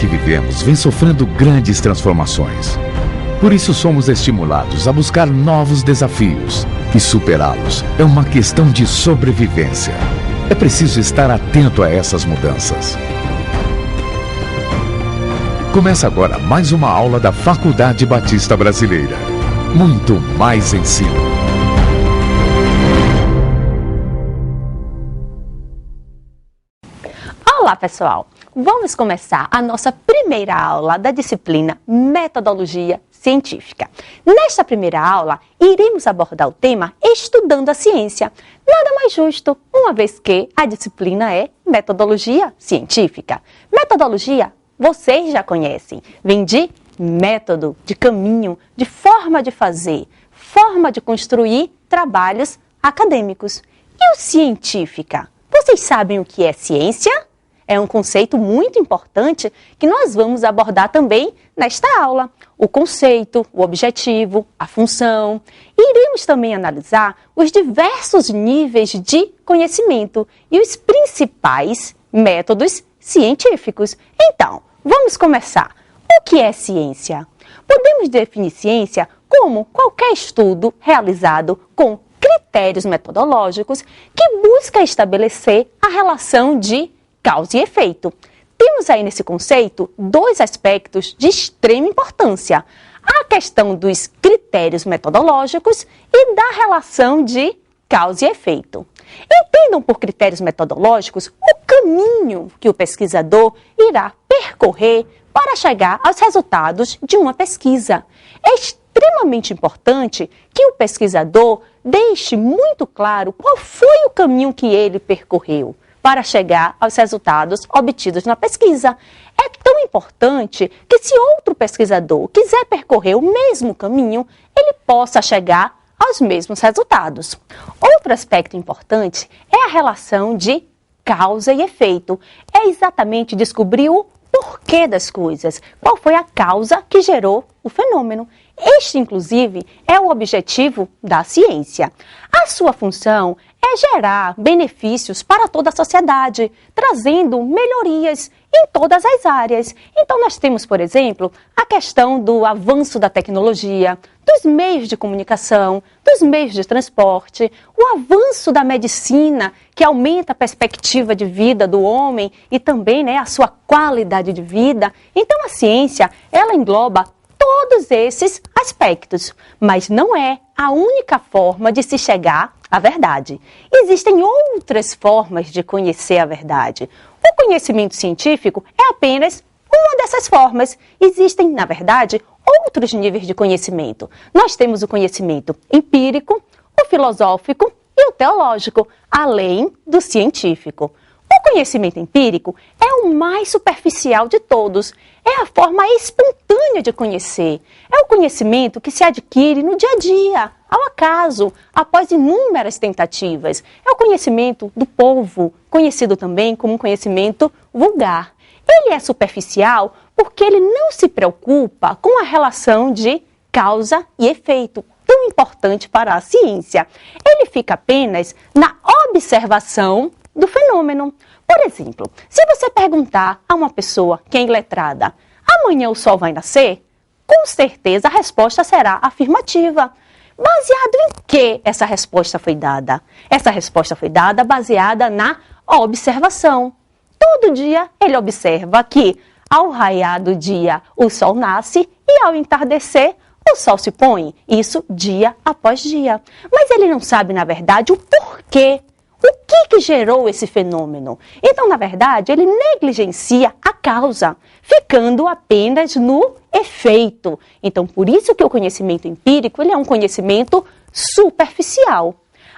que vivemos vem sofrendo grandes transformações. Por isso somos estimulados a buscar novos desafios e superá-los é uma questão de sobrevivência. É preciso estar atento a essas mudanças. Começa agora mais uma aula da Faculdade Batista Brasileira. Muito mais ensino. Olá, pessoal! Vamos começar a nossa primeira aula da disciplina Metodologia Científica. Nesta primeira aula, iremos abordar o tema Estudando a Ciência. Nada mais justo, uma vez que a disciplina é Metodologia Científica. Metodologia, vocês já conhecem, vem de método, de caminho, de forma de fazer, forma de construir trabalhos acadêmicos. E o científica? Vocês sabem o que é ciência? É um conceito muito importante que nós vamos abordar também nesta aula. O conceito, o objetivo, a função. E iremos também analisar os diversos níveis de conhecimento e os principais métodos científicos. Então, vamos começar. O que é ciência? Podemos definir ciência como qualquer estudo realizado com critérios metodológicos que busca estabelecer a relação de causa e efeito. Temos aí nesse conceito dois aspectos de extrema importância. A questão dos critérios metodológicos e da relação de causa e efeito. Entendam por critérios metodológicos o caminho que o pesquisador irá percorrer para chegar aos resultados de uma pesquisa. É extremamente importante que o pesquisador deixe muito claro qual foi o caminho que ele percorreu para chegar aos resultados obtidos na pesquisa. É tão importante que se outro pesquisador quiser percorrer o mesmo caminho, ele possa chegar aos mesmos resultados. Outro aspecto importante é a relação de causa e efeito. É exatamente descobrir o porquê das coisas, qual foi a causa que gerou o fenômeno. Este, inclusive, é o objetivo da ciência. A sua função é gerar benefícios para toda a sociedade, trazendo melhorias em todas as áreas. Então, nós temos, por exemplo, a questão do avanço da tecnologia, dos meios de comunicação, dos meios de transporte, o avanço da medicina, que aumenta a perspectiva de vida do homem e também, a sua qualidade de vida. Então, a ciência, ela engloba todos esses aspectos, mas não é a única forma de se chegar à verdade. Existem outras formas de conhecer a verdade. O conhecimento científico é apenas uma dessas formas. Existem, na verdade, outros níveis de conhecimento. Nós temos o conhecimento empírico, o filosófico e o teológico, além do científico. O conhecimento empírico é o mais superficial de todos. É a forma espontânea de conhecer. É o conhecimento que se adquire no dia a dia, ao acaso, após inúmeras tentativas. É o conhecimento do povo, conhecido também como conhecimento vulgar. Ele é superficial porque ele não se preocupa com a relação de causa e efeito, tão importante para a ciência. Ele fica apenas na observação do fenômeno. Por exemplo, se você perguntar a uma pessoa que é iletrada, amanhã o sol vai nascer? Com certeza a resposta será afirmativa. Baseado em que essa resposta foi dada? Essa resposta foi dada baseada na observação. Todo dia ele observa que ao raiar do dia o sol nasce e ao entardecer o sol se põe. Isso dia após dia. Mas ele não sabe, na verdade, o porquê. O que gerou esse fenômeno? Então, na verdade, ele negligencia a causa, ficando apenas no efeito. Então, por isso que o conhecimento empírico ele é um conhecimento superficial.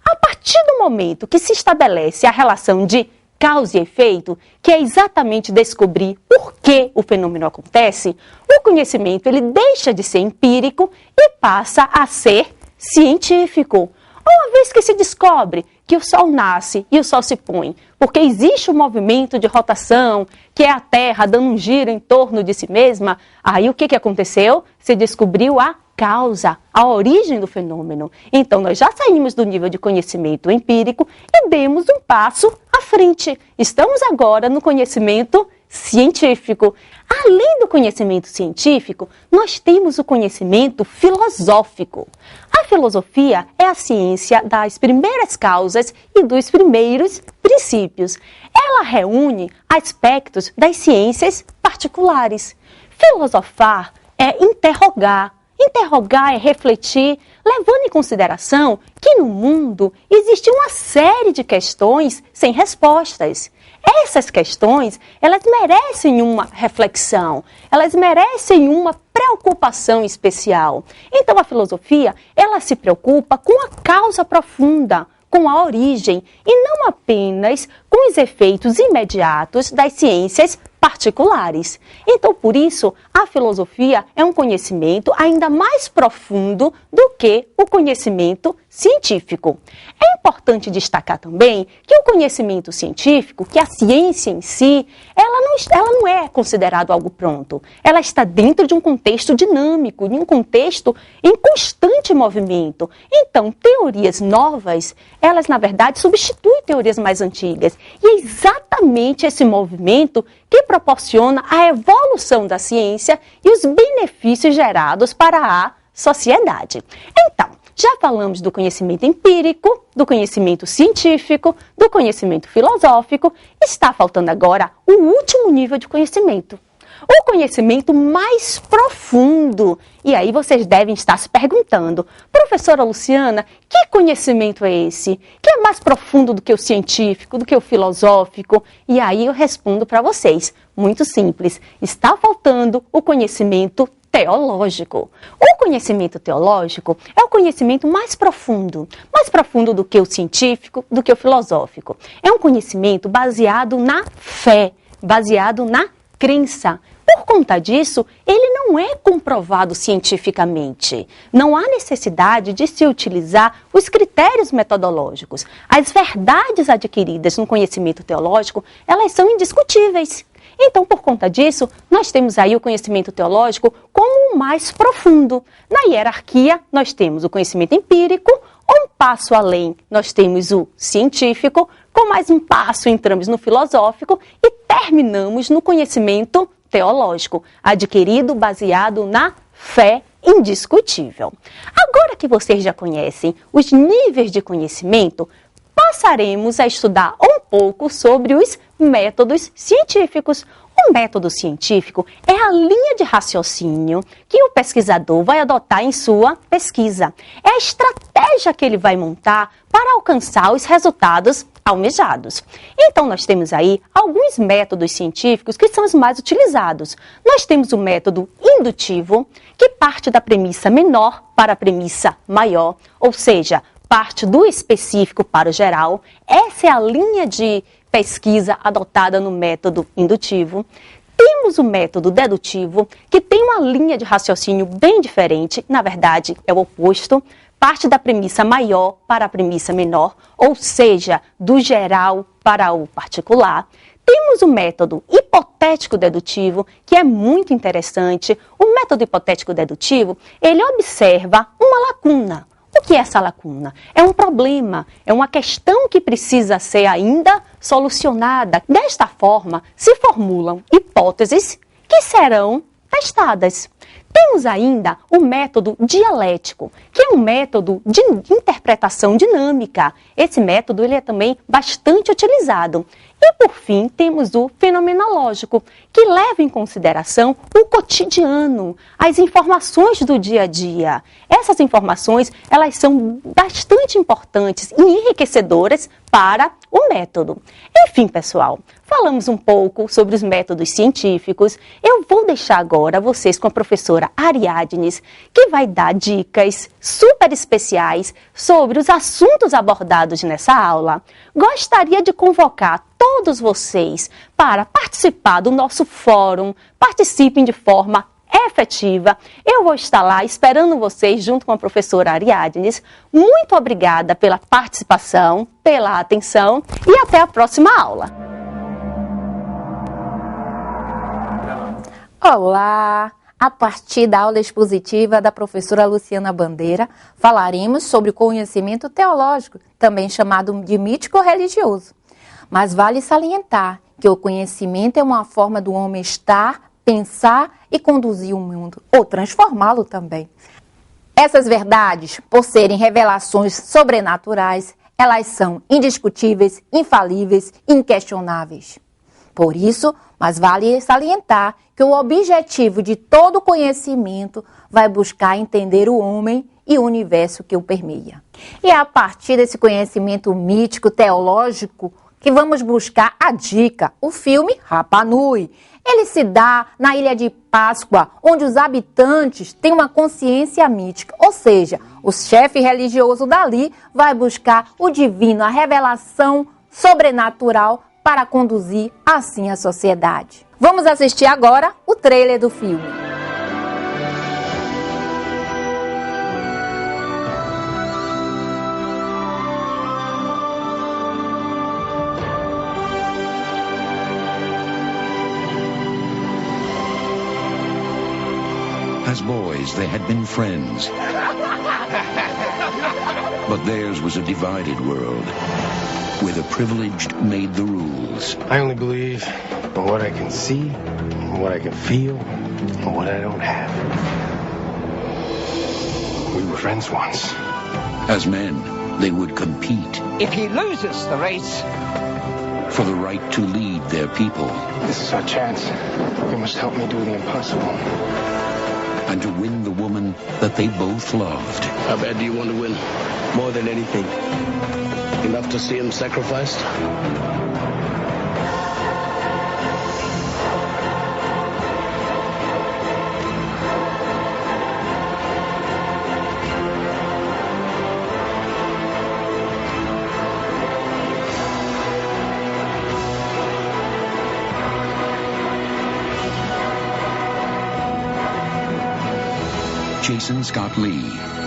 A partir do momento que se estabelece a relação de causa e efeito, que é exatamente descobrir por que o fenômeno acontece, o conhecimento ele deixa de ser empírico e passa a ser científico. Uma vez que se descobre que o Sol nasce e o Sol se põe, porque existe um movimento de rotação, que é a Terra dando um giro em torno de si mesma, aí o que aconteceu? Se descobriu a causa, a origem do fenômeno. Então, nós já saímos do nível de conhecimento empírico e demos um passo à frente. Estamos agora no conhecimento científico. Além do conhecimento científico, nós temos o conhecimento filosófico. A filosofia é a ciência das primeiras causas e dos primeiros princípios. Ela reúne aspectos das ciências particulares. Filosofar é interrogar. Interrogar é refletir, levando em consideração que no mundo existe uma série de questões sem respostas. Essas questões, elas merecem uma reflexão, elas merecem uma preocupação especial. Então a filosofia, ela se preocupa com a causa profunda, com a origem, e não apenas com os efeitos imediatos das ciências particulares. Então, por isso, a filosofia é um conhecimento ainda mais profundo do que o conhecimento científico. É importante destacar também que o conhecimento científico, que a ciência em si, ela não é considerado algo pronto. Ela está dentro de um contexto dinâmico, de um contexto em constante movimento. Então, teorias novas, elas, na verdade, substituem teorias mais antigas. E é exatamente esse movimento que proporciona a evolução da ciência e os benefícios gerados para a sociedade. Então, já falamos do conhecimento empírico, do conhecimento científico, do conhecimento filosófico. Está faltando agora o último nível de conhecimento. O conhecimento mais profundo. E aí vocês devem estar se perguntando, professora Luciana, que conhecimento é esse? Que é mais profundo do que o científico, do que o filosófico? E aí eu respondo para vocês, muito simples, está faltando o conhecimento teológico. O conhecimento teológico é o conhecimento mais profundo do que o científico, do que o filosófico. É um conhecimento baseado na fé, baseado na crença. Por conta disso, ele não é comprovado cientificamente. Não há necessidade de se utilizar os critérios metodológicos. As verdades adquiridas no conhecimento teológico, elas são indiscutíveis. Então, por conta disso, nós temos aí o conhecimento teológico como o mais profundo. Na hierarquia, nós temos o conhecimento empírico, um passo além, nós temos o científico, com mais um passo entramos no filosófico e terminamos no conhecimento teológico, adquirido baseado na fé indiscutível. Agora que vocês já conhecem os níveis de conhecimento, passaremos a estudar um pouco sobre os métodos científicos. O método científico é a linha de raciocínio que o pesquisador vai adotar em sua pesquisa. É a estratégia que ele vai montar para alcançar os resultados almejados. Então, nós temos aí alguns métodos científicos que são os mais utilizados. Nós temos o método indutivo, que parte da premissa menor para a premissa maior, ou seja, parte do específico para o geral. Essa é a linha de pesquisa adotada no método indutivo. Temos o método dedutivo, que tem uma linha de raciocínio bem diferente, na verdade é o oposto, parte da premissa maior para a premissa menor, ou seja, do geral para o particular. Temos o método hipotético dedutivo, que é muito interessante. O método hipotético dedutivo, ele observa uma lacuna. O que é essa lacuna? É um problema, é uma questão que precisa ser ainda solucionada. Desta forma, se formulam hipóteses que serão testadas. Temos ainda o método dialético, que é um método de interpretação dinâmica. Esse método ele é também bastante utilizado. E, por fim, temos o fenomenológico, que leva em consideração o cotidiano, as informações do dia a dia. Essas informações, elas são bastante importantes e enriquecedoras para o método. Enfim, pessoal, falamos um pouco sobre os métodos científicos. Eu vou deixar agora vocês com a professora Ariadnes, que vai dar dicas super especiais sobre os assuntos abordados nessa aula. Gostaria de convocar todos vocês para participar do nosso fórum. Participem de forma efetiva. Eu vou estar lá esperando vocês junto com a professora Ariadnes. Muito obrigada pela participação, pela atenção e até a próxima aula. Olá! A partir da aula expositiva da professora Luciana Bandeira, falaremos sobre o conhecimento teológico, também chamado de mítico-religioso. Mas vale salientar que o conhecimento é uma forma do homem estar pensar e conduzir o mundo, ou transformá-lo também. Essas verdades, por serem revelações sobrenaturais, elas são indiscutíveis, infalíveis, inquestionáveis. Por isso, mas vale salientar que o objetivo de todo conhecimento vai buscar entender o homem e o universo que o permeia. E é a partir desse conhecimento mítico, teológico, que vamos buscar a dica, o filme Rapa Nui. Ele se dá na Ilha de Páscoa, onde os habitantes têm uma consciência mítica, ou seja, o chefe religioso dali vai buscar o divino, a revelação sobrenatural para conduzir assim a sociedade. Vamos assistir agora o trailer do filme. As boys, they had been friends. But theirs was a divided world, where the privileged made the rules. I only believe in what I can see, in what I can feel, and what I don't have. We were friends once. As men, they would compete. If he loses the race, for the right to lead their people. This is our chance. You must help me do the impossible. And to win the woman that they both loved. How bad do you want to win? More than anything. Enough to see him sacrificed? Jason Scott Lee,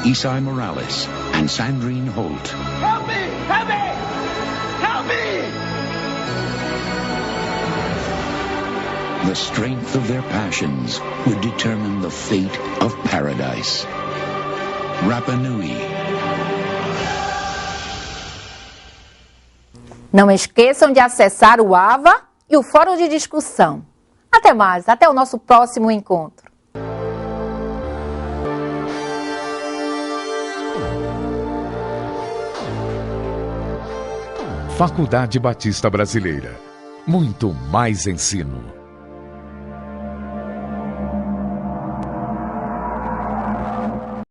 Esai Morales, and Sandrine Holt. help me! Help me! Help me! The strength of their passions would determine the fate of paradise. Rapa Nui. Não esqueçam de acessar o AVA e o Fórum de Discussão. Até mais, até o nosso próximo encontro. Faculdade Batista Brasileira. Muito mais ensino.